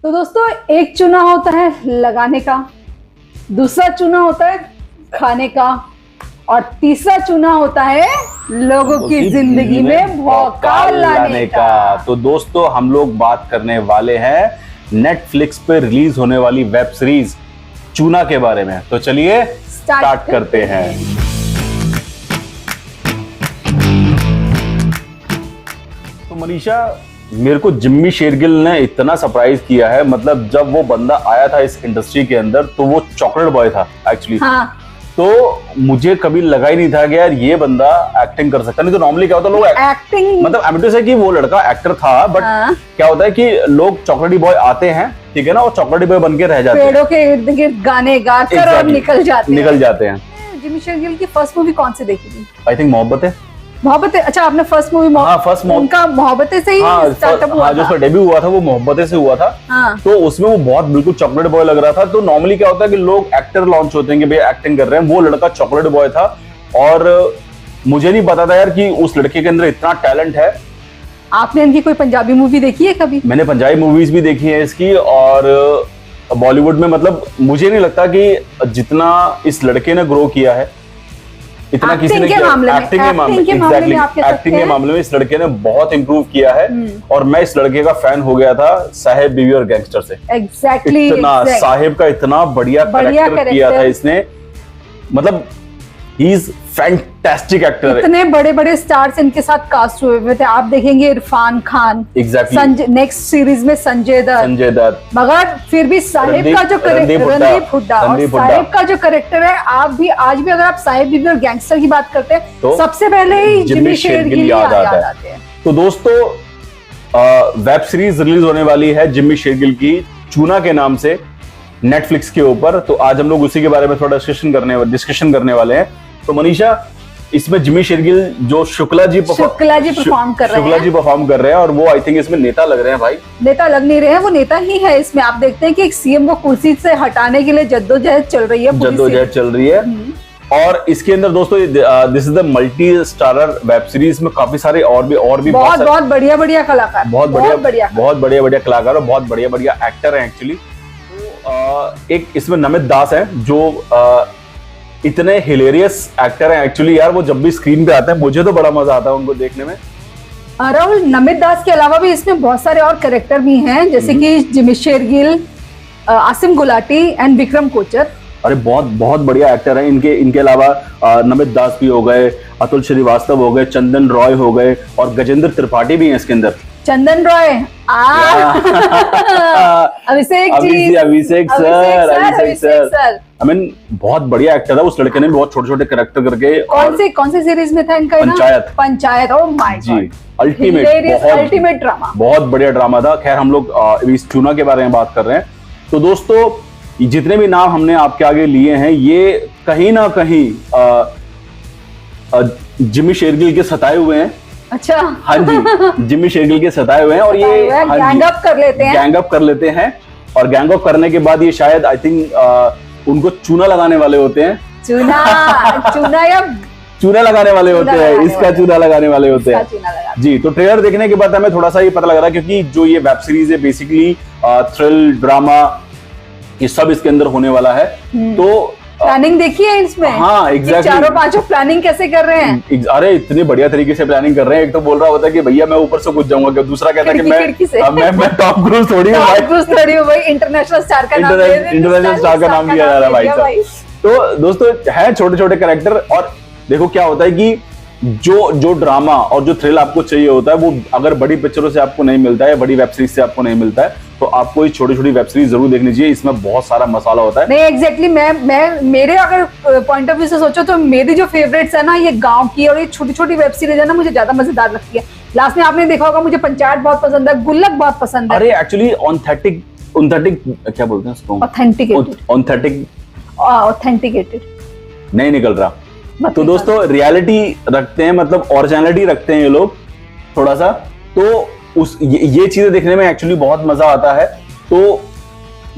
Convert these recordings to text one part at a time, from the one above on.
तो दोस्तों, एक चुना होता है लगाने का, दूसरा चुना होता है खाने का, और तीसरा चुना होता है लोगों की जिंदगी में भौकाल लाने का। तो दोस्तों, हम लोग बात करने वाले हैं नेटफ्लिक्स पे रिलीज होने वाली वेब सीरीज चूना के बारे में। तो चलिए स्टार्ट करते हैं। तो मनीषा, मेरे को जिम्मी शेरगिल ने इतना सरप्राइज किया है। मतलब जब वो बंदा आया था इस इंडस्ट्री के अंदर तो वो चॉकलेट बॉय था एक्चुअली। हाँ। तो मुझे कभी लगा ही नहीं था कि यार ये बंदा एक्टिंग कर सकता। नहीं तो नॉर्मली क्या होता है, लोग एक्टिंग मतलब एमिट्यूस है कि वो लड़का एक्टर था, बट क्या होता है कि लोग चॉकलेटी बॉय आते हैं, ठीक है ना, और चॉकलेटी बॉय बन के रह जाते हैं, पेड़ों के इर्द गिर्द गाने गाकर और निकल जाते हैं। जिम्मी शेरगिल की फर्स्ट मूवी कौन सी देखी थी? आई थिंक मोहब्बत है। अच्छा, आपने फर्स्ट मूवी उनका मोहब्बत से ही स्टार्टअप हुआ था। जो उसका डेब्यू हुआ था वो मोहब्बत से हुआ था। तो उसमें वो बहुत बिल्कुल चॉकलेट बॉय लग रहा था। तो नॉर्मली क्या होता है कि लोग एक्टर लॉन्च होते हैं कि भैया एक्टिंग कर रहे हैं, वो लड़का चॉकलेट बॉय था। और मुझे नहीं पता था यार कि उस लड़के के अंदर इतना टैलेंट है। आपने इनकी कोई पंजाबी मूवी देखी है कभी? मैंने पंजाबी मूवीज भी देखी है इसकी, और बॉलीवुड में मतलब मुझे नहीं लगता कि जितना इस लड़के ने ग्रो किया है इतना किसी ने किया। एक्टिंग के मामले में इस लड़के ने बहुत इंप्रूव किया है। और मैं इस लड़के का फैन हो गया था साहेब, बीवी और गैंगस्टर से। साहेब का इतना बढ़िया कैरेक्टर किया था इसने। मतलब ही इज फैंटास्टिक एक्टर। इतने बड़े बड़े स्टार्स इनके साथ कास्ट हुए थे। आप देखेंगे इरफान खान, नेक्स्ट सीरीज में संजय दत्त, मगर फिर भी साहिब का जो रणदीप हुड्डा और साहिब का जो कैरेक्टर है, आप भी आज भी अगर आप साहिब, बीवी और गैंगस्टर की बात करते हैं तो सबसे पहले ही जिम्मी शेरगिल याद आते हैं। तो दोस्तों, वेब सीरीज रिलीज होने वाली है जिम्मी शेरगिल की चूना के नाम से नेटफ्लिक्स के ऊपर। तो आज हम लोग उसी के बारे में थोड़ा डिस्कशन करने वाले हैं। तो मनीषा, इसमें जिम्मी शेरगिल जो शुक्ला जी परफॉर्म कर रहे हैं, और वो आई थिंक इसमें नेता लग रहे हैं। भाई नेता लग नहीं रहे हैं, वो नेता ही है इसमें। आप देखते हैं कि एक सीएम को कुर्सी से हटाने के लिए जद्दोजहद चल रही है। और इसके अंदर दोस्तों, this is the multi starrer web series में काफी सारे और भी बहुत बढ़िया कलाकार, बहुत बढ़िया कलाकार और बहुत बढ़िया एक्टर है एक्चुअली। एक इसमें नमित दास है जो इतने हिलेरियस एक्टर हैं एक्चुअली। यार वो जब भी स्क्रीन पे आते हैं मुझे तो बड़ा मजा आता है उनको देखने में। राहुल, नमित दास के अलावा भी इसमें बहुत सारे और कैरेक्टर भी हैं, जैसे कि जिम्मी शेरगिल, आसिम गुलाटी एंड विक्रम कोचर। अरे बहुत बढ़िया एक्टर हैं। इनके अलावा नमित दास भी हो गए, अतुल श्रीवास्तव हो गए, चंदन रॉय हो गए, और गजेंद्र त्रिपाठी भी हैं इसके अंदर। चंदन रॉय, अभिषेक सर। आई मीन बहुत बढ़िया एक्टर है। उस लड़के ने बहुत छोटे कैरेक्टर करके कौन सी सीरीज में था इनका? Panchayat. Oh my God, ultimate drama, बहुत बढ़िया ड्रामा था। खैर, हम लोग इस चूना के बारे में बात कर रहे हैं। तो दोस्तों, जितने भी नाम हमने आपके आगे लिए हैं, ये कहीं ना कहीं जिम्मी शेरगिल के सताए हुए हैं। अच्छा, हाँ जी, जिम्मी शेरगिल के सताए हुए हैं। और ये गैंग अप कर लेते हैं। और गैंग अप करने के बाद ये शायद आई थिंक उनको चूना लगाने वाले होते हैं। चूना लगाने वाले होते हैं। इसका चूना लगाने वाले होते हैं जी। तो ट्रेलर देखने के बाद हमें थोड़ा सा ये पता लग रहा है, क्योंकि जो ये वेब सीरीज है बेसिकली थ्रिल ड्रामा ये सब इसके अंदर होने वाला है। तो प्लानिंग देखी है इसमें? हाँ, एग्जैक्टली। चारों पांचों प्लानिंग कैसे कर रहे हैं? अरे इतने बढ़िया तरीके से प्लानिंग कर रहे हैं। एक तो बोल रहा होता है कि भैया मैं ऊपर से कूद जाऊंगा, दूसरा कहता है कि मैं टॉम क्रूज थोड़ी हूँ भाई, इंटरनेशनल स्टार का नाम लिया जा रहा है भाई साहब। तो दोस्तों, है छोटे कैरेक्टर। और देखो क्या होता है कि जो ड्रामा और जो थ्रिल आपको चाहिए होता है, वो अगर बड़ी पिक्चरों से आपको नहीं मिलता है, बड़ी वेब सीरीज से आपको नहीं मिलता है, तो आपको ये छोटी वेब सीरीज जरूर देखनी चाहिए। इसमें बहुत सारा मसाला होता है। नहीं, एग्जैक्टली। मैं मेरे अगर पॉइंट ऑफ व्यू से सोचो तो मेरी जो फेवरेट्स है ना, ये गांव की और ये छोटी वेब सीरीज है ना, मुझे ज्यादा मजेदार लगती है। लास्ट में आपने देखा होगा, मुझे पंचायत बहुत पसंद है, गुल्लक बहुत पसंद है। अरे एक्चुअली ऑथेंटिक क्या बोलते हैं उसको? ऑथेंटिकेटेड नहीं निकल रहा। तो दोस्तों, रियलिटी रखते हैं, मतलब ओरिजिनलिटी रखते हैं ये लोग थोड़ा सा। तो ये चीजें देखने में एक्चुअली बहुत मजा आता है। तो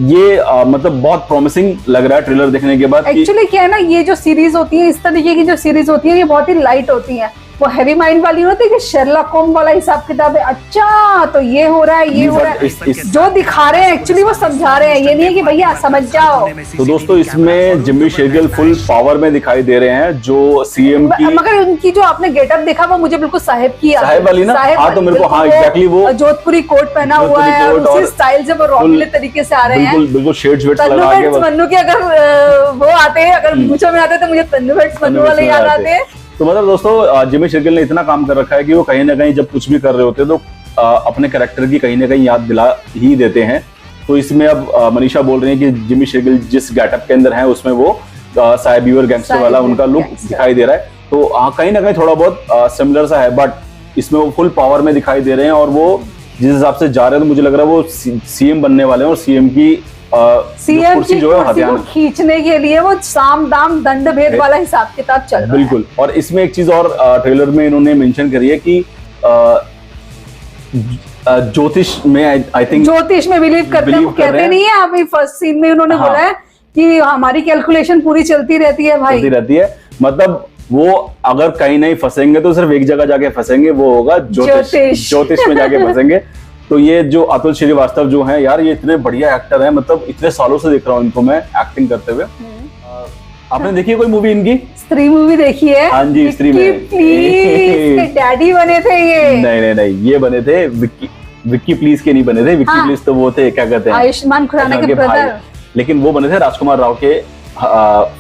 ये मतलब बहुत प्रॉमिसिंग लग रहा है ट्रेलर देखने के बाद। एक्चुअली क्या है ना, ये जो सीरीज होती है, इस तरीके की जो सीरीज होती है, ये बहुत ही लाइट होती है। वो हैवी माइंड वाली होती है कि शेरलॉक होम्स वाला हिसाब किताब है, अच्छा तो ये हो रहा है, ये हो रहा है, जो दिखा रहे हैं एक्चुअली वो समझा रहे हैं, ये नहीं है कि भैया समझ जाओ। तो दोस्तों इसमें जिम्मी शेरगिल फुल पावर में दिखाई दे रहे हैं, जो सीएम की, मगर उनकी जो आपने गेटअप देखा वो मुझे बिल्कुल साहिब की, साहिब वाली ना, हाँ तो मेरे को, हाँ एग्जैक्टली वो जोधपुरी कोट पहना हुआ है, उसी स्टाइल से वो रॉकेल तरीके से आ रहे हैं, बिल्कुल शेड्स वेड्स लगा के। मन्नू के अगर वो आते हैं, अगर मुझे में आते तो मुझे तन्नू वेड्स मन्नू वाले याद आते हैं। तो मतलब दोस्तों जिम्मी शेरगिल ने इतना काम कर रखा है कि वो कहीं ना कहीं जब कुछ भी कर रहे होते हैं तो अपने कैरेक्टर की कहीं ना कहीं याद दिला ही देते हैं। तो इसमें अब मनीषा बोल रही है कि जिम्मी शेरगिल जिस गेटअप के अंदर है उसमें वो साहेब वीवर गैंगस्टर वाला उनका लुक दिखाई दे रहा है। तो कहीं ना कहीं थोड़ा बहुत सिमिलर सा है, बट इसमें वो फुल पावर में दिखाई दे रहे हैं, और वो जिस हिसाब से जा रहे हैं तो मुझे लग रहा है वो सीएम बनने वाले हैं, और सीएम की कुर्सी जो है हथियार खींचने के लिए वो साम दाम दंड भेद वाला हिसाब किताब चल रहा है। बिल्कुल। और इसमें एक चीज और ट्रेलर में इन्होंने मेंशन करी है कि ज्योतिष में, आई थिंक ज्योतिष में बिलीव करते हैं, कहते नहीं है अभी फर्स्ट सीन में उन्होंने बोला है कि हमारी कैलकुलेशन पूरी चलती रहती है भाई, चलती रहती है। मतलब वो अगर कहीं नहीं फंसेंगे तो सिर्फ एक जगह जाके फंसेंगे, वो होगा ज्योतिष में जाके फंसेंगे। तो ये जो अतुल श्रीवास्तव जो हैं यार, ये इतने बढ़िया एक्टर हैं, मतलब इतने सालों से देख रहा हूँ इनको मैं एक्टिंग करते हुए। आपने देखी है कोई मूवी इनकी? स्त्री मूवी देखी है? हाँ जी, स्त्री में प्लीज डैडी बने थे ये। नहीं, ये बने थे विक्की प्लीज के नहीं बने थे। विक्की प्लीज तो वो थे, क्या कहते हैं, आयुष्मान खुराना के ब्रदर, लेकिन वो बने थे राजकुमार राव के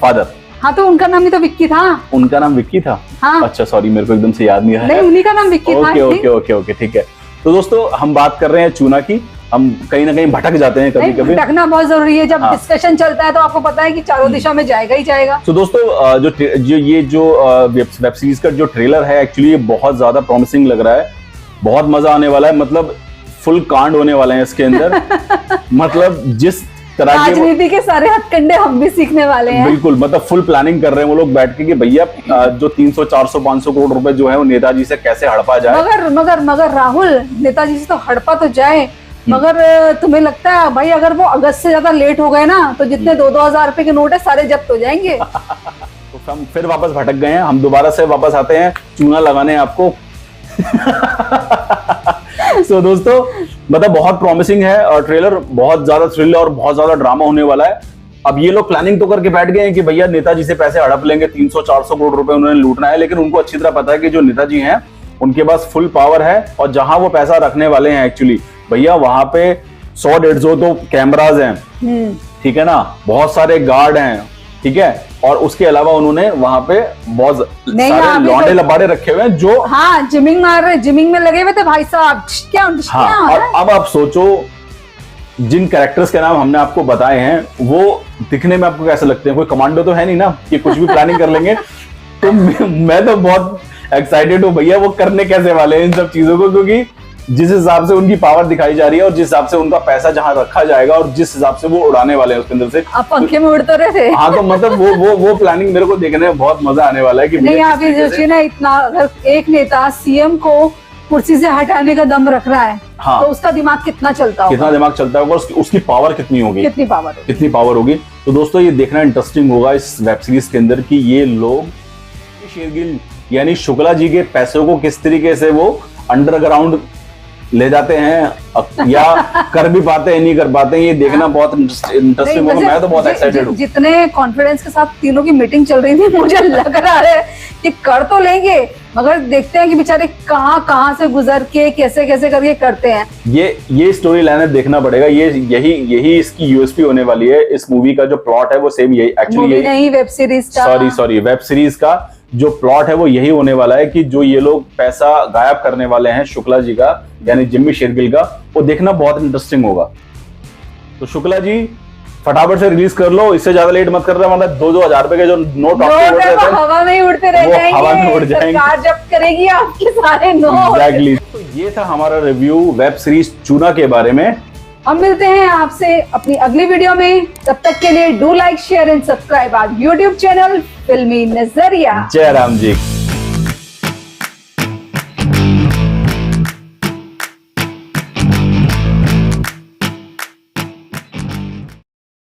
फादर। हाँ तो उनका नाम ही तो विक्की था। उनका नाम विक्की था? हाँ। अच्छा सॉरी, मेरे को एकदम से याद नहीं आया। नहीं, उन्हीं का नाम विक्की था। ओके ठीक है। तो दोस्तों हम बात कर रहे हैं चूना की, हम कहीं ना कहीं भटक जाते हैं कभी कभी। भटकना बहुत जरूरी है, जब डिस्कशन चलता है तो आपको पता है कि चारों दिशा में जाएगा ही जाएगा। तो दोस्तों जो वेब सीरीज का जो ट्रेलर है एक्चुअली ये बहुत ज्यादा प्रॉमिसिंग लग रहा है, बहुत मजा आने वाला है, मतलब फुल कांड होने वाले हैं इसके अंदर। मतलब जिस राजनीति के सारे हथकंडे हम भी सीखने वाले हैं। बिल्कुल, मतलब फुल प्लानिंग कर रहे हैं वो लोग बैठ के कि भैया जो 300, 400, 500 करोड़ रुपए जो है वो नेताजी से कैसे हड़पा जाए। मगर राहुल, नेताजी से तो हड़पा तो जाए, मगर तुम्हें लगता है भाई अगर वो अगस्त से ज्यादा लेट हो गए ना तो जितने 2-2 हजार रुपए के नोट है सारे जब्त हो जाएंगे। तो हम फिर वापस भटक गए हैं, हम दोबारा से वापस आते हैं चूना लगाने आपको। तो दोस्तों मतलब बहुत प्रॉमिसिंग है और ट्रेलर, बहुत ज्यादा थ्रिल और बहुत ज्यादा ड्रामा होने वाला है। अब ये लोग प्लानिंग तो करके बैठ गए हैं कि भैया नेताजी से पैसे हड़प लेंगे, 300-400 करोड़ रुपए उन्होंने लूटना है, लेकिन उनको अच्छी तरह पता है कि जो नेताजी हैं उनके पास फुल पावर है, और जहां वो पैसा रखने वाले हैं एक्चुअली भैया वहां पे 100-150 तो कैमराज हैं, ठीक है ना, बहुत सारे गार्ड हैं, ठीक है, और उसके अलावा उन्होंने वहां पे बहुत सारे लौंडे लबाड़े रखे हुए हैं जो जिमिंग मार रहे, जिमिंग में लगे हुए थे भाई साहब। क्या और अब आप सोचो जिन कैरेक्टर्स के नाम हमने आपको बताए हैं वो दिखने में आपको कैसे लगते हैं? कोई कमांडो तो है नहीं ना कि कुछ भी प्लानिंग कर लेंगे। तो मैं तो बहुत एक्साइटेड हूँ भैया वो करने कैसे वाले हैं इन सब चीजों को, क्योंकि जिस हिसाब से उनकी पावर दिखाई जा रही है और जिस हिसाब से उनका पैसा जहां रखा जाएगा और जिस हिसाब से वो उड़ाने वाले हैं उसके अंदर से। आप पंखे में उड़ते रहे थे। हाँ तो मतलब वो प्लानिंग मेरे को देखने में बहुत मजा आने वाला है कि नहीं, आप ये सोचिए ना, इतना अगर एक नेता सीएम को कुर्सी से हटाने का दम रख रहा है, हाँ, तो उसका दिमाग कितना चलता होगा, कितना दिमाग चलता होगा, उसकी पावर कितनी होगी, कितनी पावर होगी। तो दोस्तों ये देखना इंटरेस्टिंग होगा इस वेब सीरीज के अंदर कि ये लोग शेरगिल यानी शुक्ला जी के पैसों को किस तरीके से वो अंडरग्राउंड ले जाते हैं या कर भी पाते हैं नहीं कर पाते हैं, ये देखना बहुत इंटरेस्टिंग होगा। मैं तो बहुत एक्साइटेड हूँ। जितने कॉन्फिडेंस के साथ तीनों की मीटिंग चल रही थी मुझे लग रहा है कि कर तो लेंगे, मगर देखते हैं कि बेचारे कहाँ से गुजर के कैसे करके करते हैं। ये स्टोरी लाइन देखना पड़ेगा, यही इसकी यूएसपी होने वाली है। इस मूवी का जो प्लॉट है वो सेम यही, एक्चुअली नहीं web series sorry web series का जो प्लॉट है वो यही होने वाला है कि जो ये लोग पैसा गायब करने वाले हैं शुक्ला जी का यानी जिम्मी शेरगिल का, वो देखना बहुत इंटरेस्टिंग होगा। तो शुक्ला जी फटाफट से रिलीज कर लो, इससे ज्यादा लेट मत कर रहे, मतलब 2-2 हजार रुपए के जो नोट हवा में उड़ते रह जाएंगे, हवा में उड़ जाएंगे, सरकार जब्त करेगी आपके सारे नोट। एग्जैक्टली। तो ये था हमारा रिव्यू वेब सीरीज चूना के बारे में। हम मिलते हैं आपसे अपनी अगली वीडियो में, तब तक के लिए do like share and subscribe our YouTube channel Filmi Nazariya. जय राम जी।